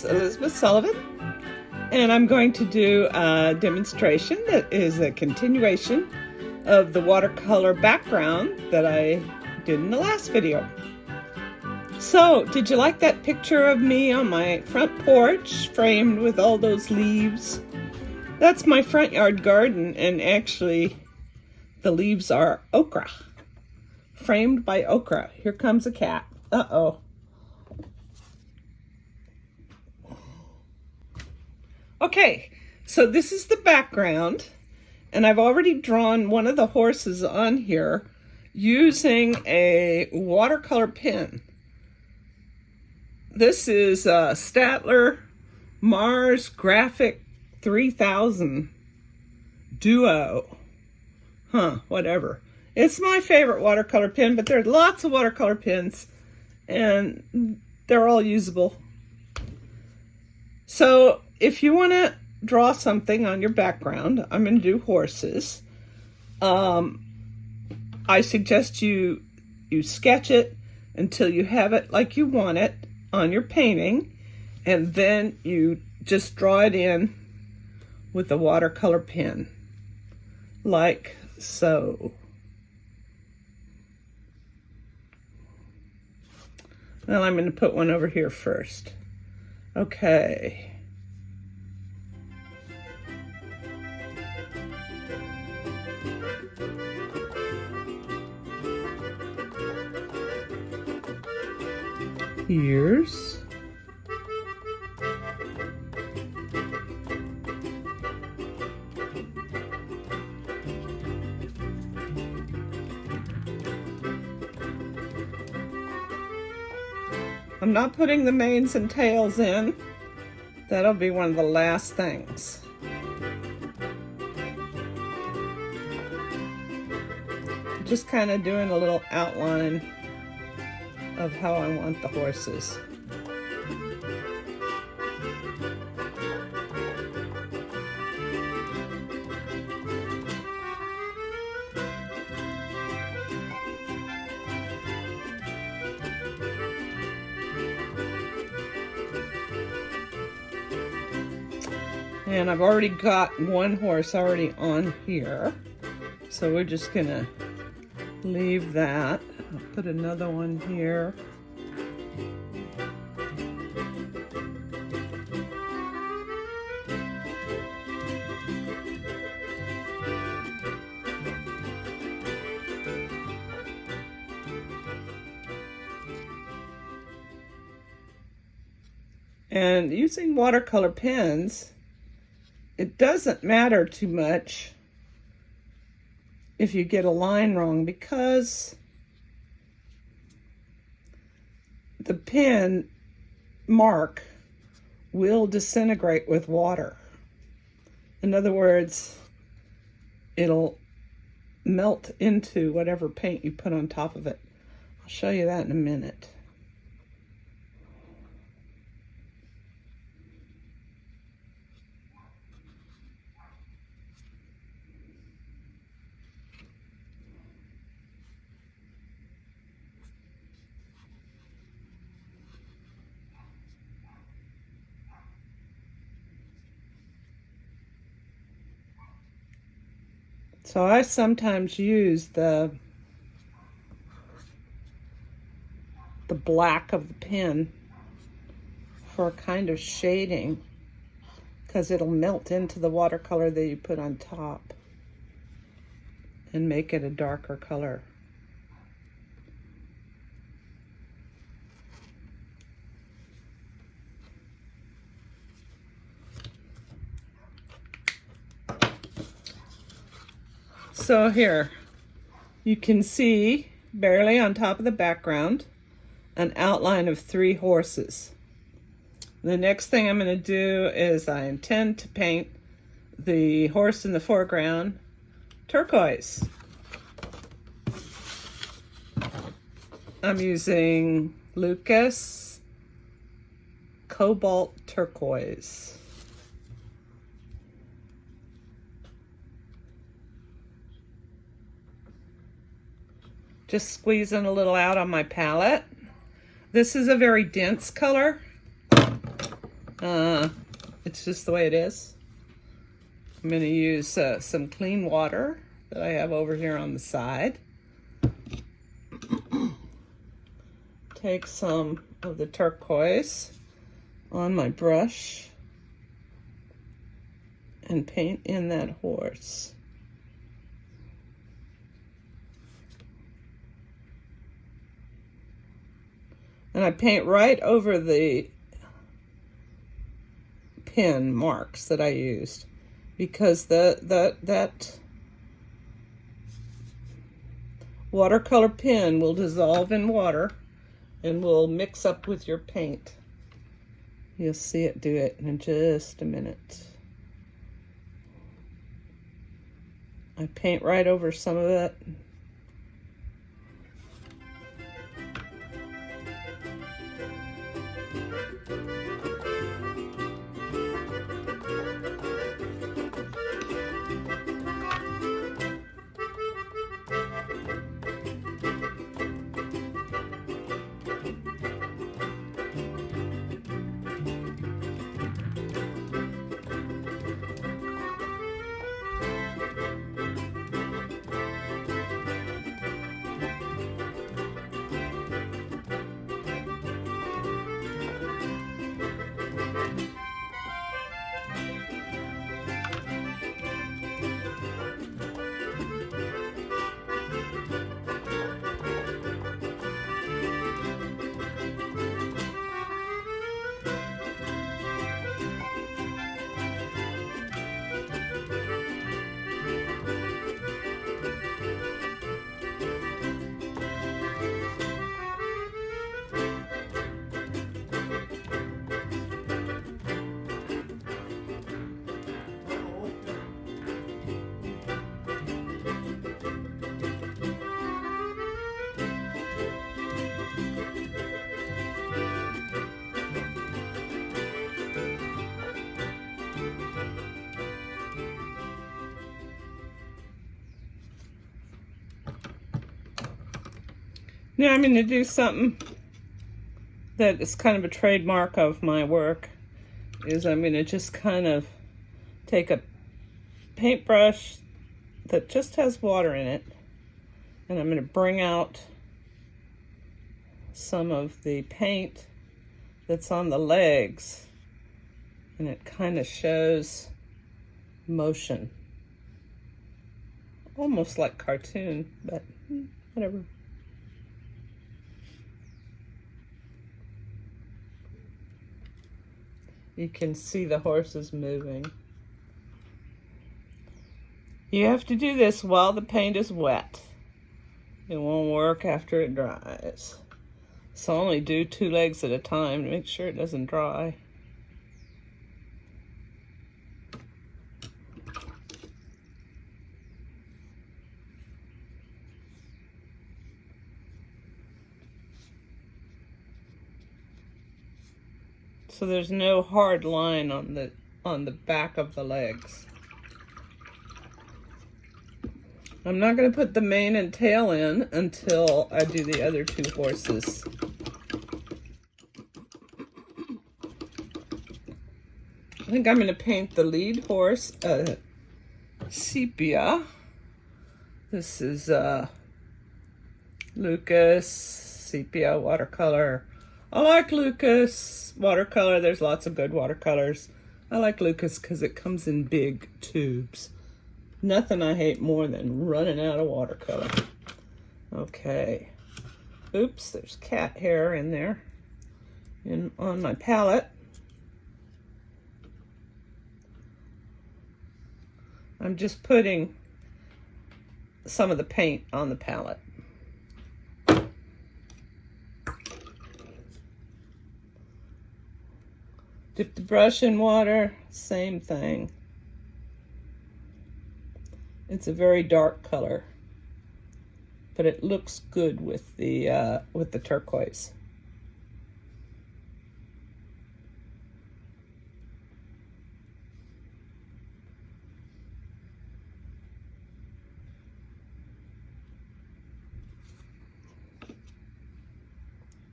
is Elizabeth Sullivan, and I'm going to do a demonstration that is a continuation of the watercolor background that I did in the last video. So, did you like that picture of me on my front porch framed with all those leaves? That's my front yard garden, and actually the leaves are okra, framed by okra. Here comes a cat. Uh-oh. Okay, so this is the background, and I've already drawn one of the horses on here using a watercolor pen. This is a Staedtler Mars Graphic 3000 Duo. Whatever. It's my favorite watercolor pen, but there are lots of watercolor pens, and they're all usable. So, if you want to draw something on your background, I'm going to do horses. I suggest you sketch it until you have it like you want it on your painting, and then you just draw it in with a watercolor pen, like so. Well, I'm going to put one over here first. Okay. Ears. I'm not putting the manes and tails in. That'll be one of the last things. Just kind of doing a little outline of how I want the horses. And I've already got one horse already on here, so we're just gonna leave that. I'll put another one here. And using watercolor pens, it doesn't matter too much if you get a line wrong, because the pen mark will disintegrate with water. In other words, it'll melt into whatever paint you put on top of it. I'll show you that in a minute. So I sometimes use the black of the pen for a kind of shading, because it'll melt into the watercolor that you put on top and make it a darker color. So here, you can see barely on top of the background an outline of 3 horses. The next thing I'm going to do is I intend to paint the horse in the foreground turquoise. I'm using Lucas Cobalt Turquoise. Just squeezing a little out on my palette. This is a very dense color. It's just the way it is. I'm going to use some clean water that I have over here on the side. Take some of the turquoise on my brush and paint in that horse. And I paint right over the pin marks that I used, because that watercolor pen will dissolve in water and will mix up with your paint. You'll see it do it in just a minute. I paint right over some of it. Now I'm going to do something that is kind of a trademark of my work, is I'm going to just kind of take a paintbrush that just has water in it, and I'm going to bring out some of the paint that's on the legs, and it kind of shows motion. Almost like cartoon, but whatever. You can see the horses moving. You have to do this while the paint is wet. It won't work after it dries. So only do 2 legs at a time to make sure it doesn't dry. So there's no hard line on the back of the legs. I'm not going to put the mane and tail in until I do the other 2 horses. I think I'm going to paint the lead horse sepia. This is Lucas sepia watercolor. I like Lucas watercolor. There's lots of good watercolors. I like Lucas because it comes in big tubes. Nothing I hate more than running out of watercolor. Okay. Oops, there's cat hair in there on my palette. I'm just putting some of the paint on the palette. Dip the brush in water, same thing. It's a very dark color, but it looks good with the turquoise.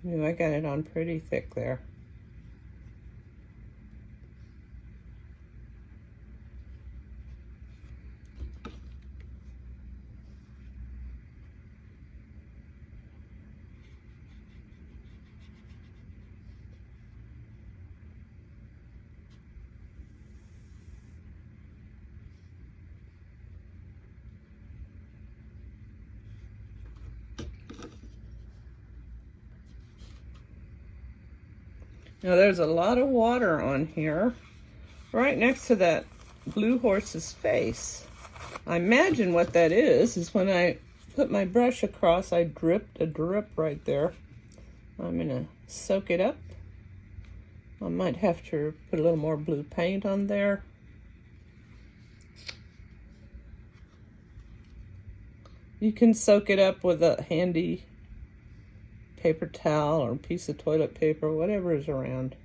I got it on pretty thick there. Now there's a lot of water on here, right next to that blue horse's face. I imagine what that is when I put my brush across, I dripped a drip right there. I'm gonna soak it up. I might have to put a little more blue paint on there. You can soak it up with a handy paper towel or a piece of toilet paper, whatever is around.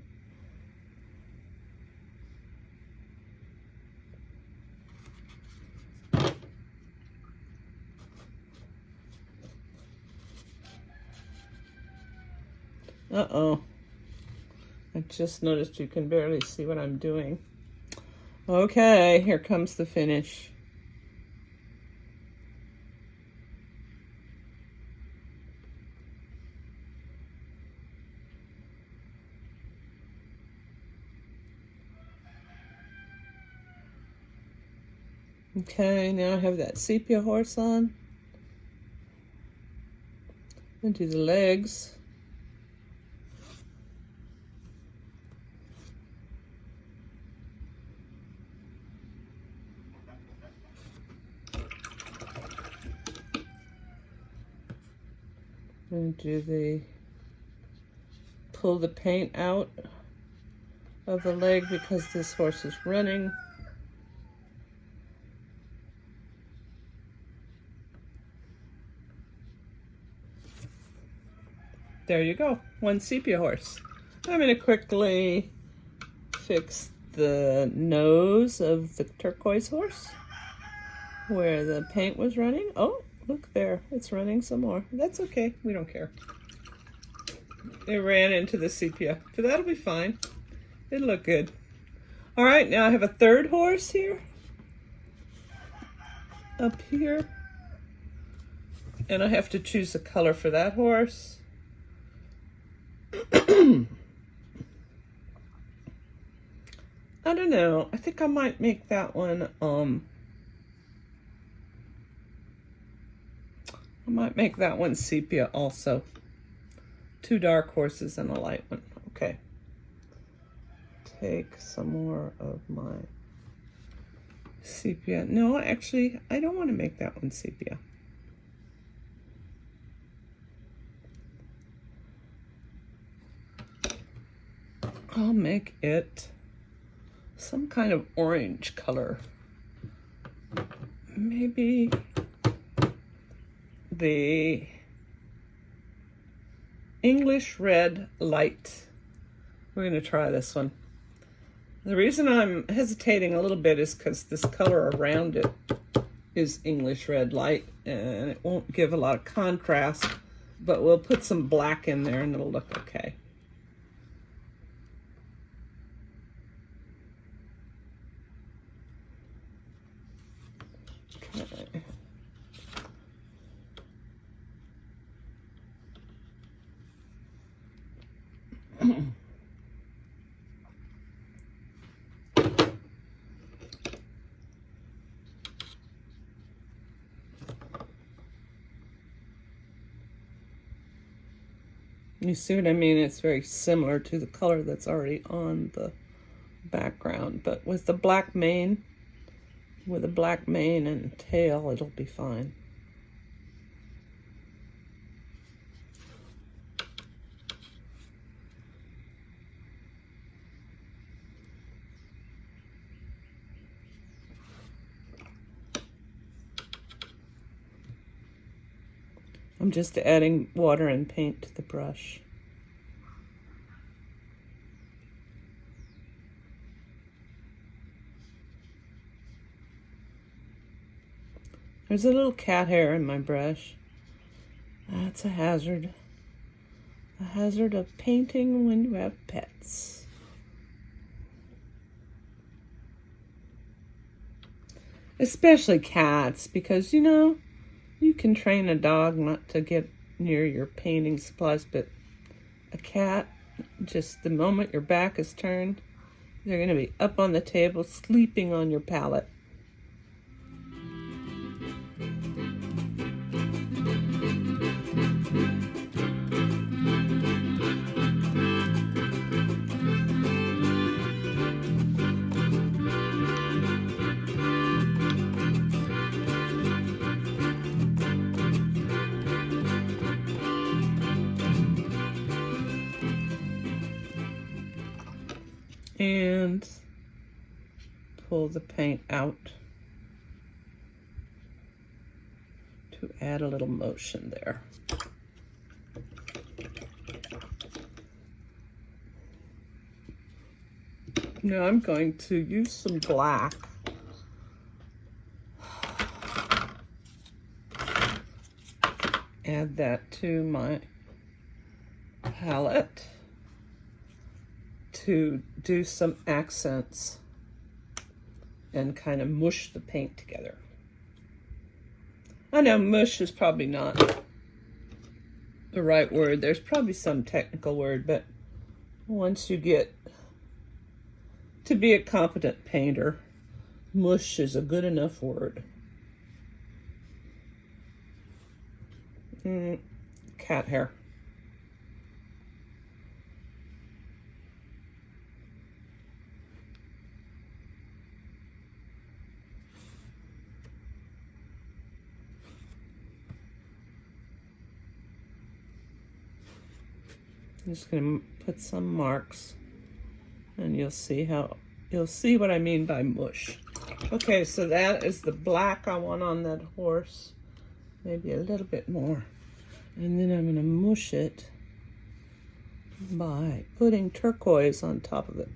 Uh-oh. I just noticed you can barely see what I'm doing. Okay, here comes the finish. Okay, now I have that sepia horse on. And do the legs. And pull the paint out of the leg because this horse is running. There you go, one sepia horse. I'm going to quickly fix the nose of the turquoise horse where the paint was running. Oh, look there, it's running some more. That's okay, we don't care. It ran into the sepia, but that'll be fine. It'll look good. All right, now I have a third horse here, up here. And I have to choose a color for that horse. I don't know. I think I might make that one, sepia also. Two dark horses and a light one. Okay. Take some more of my sepia. No, actually, I don't want to make that one sepia. I'll make it some kind of orange color. Maybe the English red light. We're going to try this one. The reason I'm hesitating a little bit is because this color around it is English red light and it won't give a lot of contrast, but we'll put some black in there and it'll look okay. Okay. You see what I mean? It's very similar to the color that's already on the background, but with the black mane, and tail, it'll be fine. I'm just adding water and paint to the brush. There's a little cat hair in my brush. That's a hazard. A hazard of painting when you have pets. Especially cats, because, you know, you can train a dog not to get near your painting supplies, but a cat, just the moment your back is turned, they're going to be up on the table, sleeping on your palette. and pull the paint out to add a little motion there. Now I'm going to use some black. Add that to my palette to do some accents and kind of mush the paint together. I know mush is probably not the right word. There's probably some technical word, but once you get to be a competent painter, mush is a good enough word. Cat hair. I'm just going to put some marks, and you'll see what I mean by mush. Okay, so that is the black I want on that horse. Maybe a little bit more. And then I'm going to mush it by putting turquoise on top of it.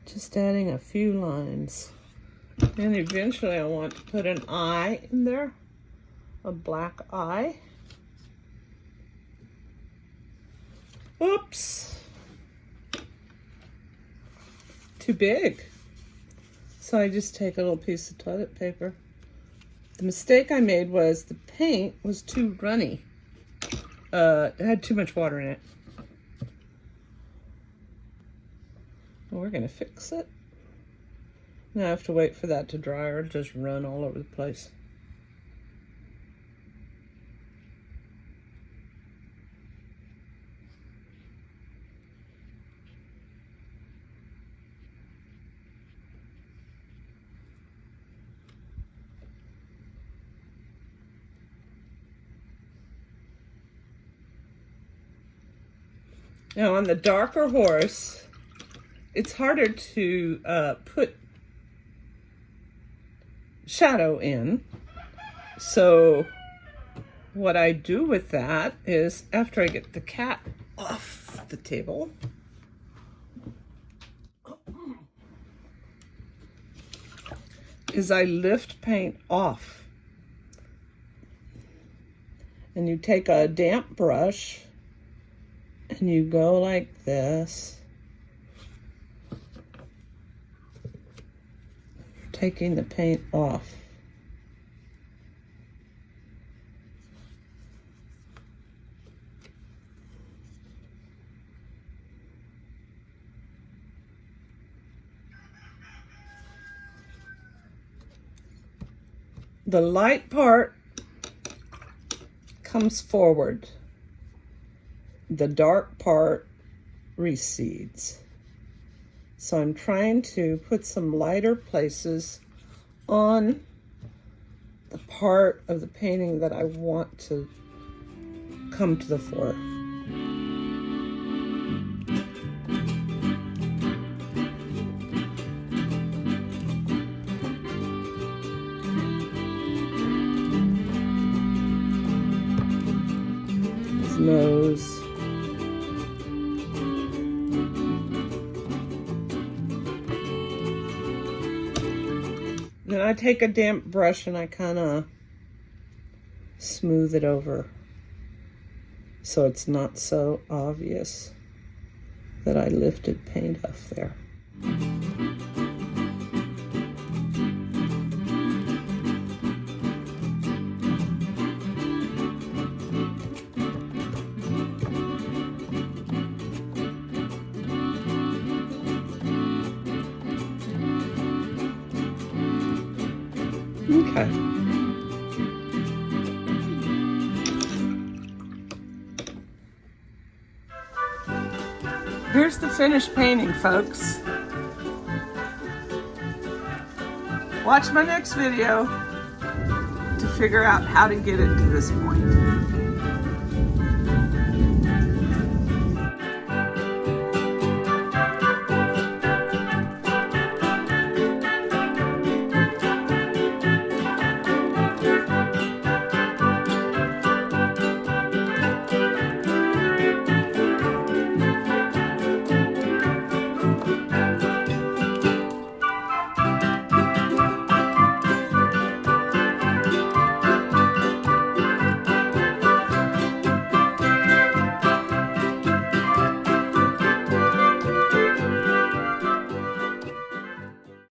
Just adding a few lines. And eventually I want to put an eye in there, a black eye. Oops. Too big. So I just take a little piece of toilet paper. The mistake I made was the paint was too runny. It had too much water in it. We're going to fix it. Now I have to wait for that to dry or it'll just run all over the place. Now on the darker horse, it's harder to put shadow in. So what I do with that is after I get the cat off the table, is I lift paint off. And you take a damp brush and you go like this, taking the paint off. The light part comes forward. The dark part recedes. So I'm trying to put some lighter places on the part of the painting that I want to come to the fore. His nose. Then I take a damp brush and I kind of smooth it over so it's not so obvious that I lifted paint off there. Okay. Here's the finished painting, folks. Watch my next video to figure out how to get it to this point.